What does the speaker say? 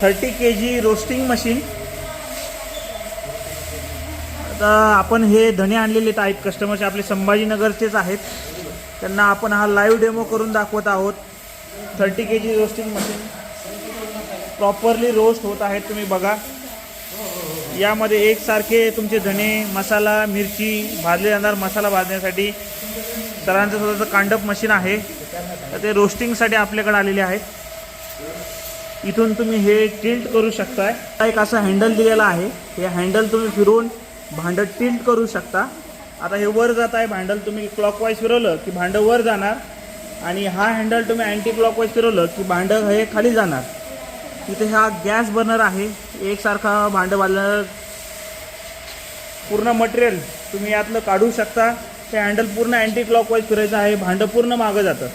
30 kg roasting machine. आता आपण हे धणे आणलेले आहेत कस्टमरचे, आपले संभाजीनगरचेच आहेत। त्यांना आपण हा लाईव्ह डेमो करून दाखवत आहोत। 30 kg roasting machine properly roast होत आहेत, तुम्ही बघा। यामध्ये एकसारखे तुमचे धणे, मसाला, मिरची भाजले जाणार। मसाला भाजण्यासाठी सरांचं स्वतःचं कांडप मशीन आहे, तर ते रोस्टिंगसाठी आपल्याकडे आलेले आहेत। इथून तुम्ही हे टिल्ट करू शकता। एक असं हँडल दिलेला आहे, हे हँडल तुम्ही फिरवून भांडं टिल्ट करू शकता। आता हे वर जात आहे भांडल, तुम्ही क्लॉकवाईज फिरवलं की भांडं वर जाणार, आणि हा हँडल तुम्ही अँटी क्लॉकवाईज फिरवलं की भांडं हे खाली जाणार। इथे हा गॅस बर्नर आहे, एकसारखा भांडं भाजलं पूर्ण मटेरियल तुम्ही यातलं काढू शकता। ते हँडल पूर्ण अँटी क्लॉकवाईज फिरायचं आहे, भांडं पूर्ण मागं जातं।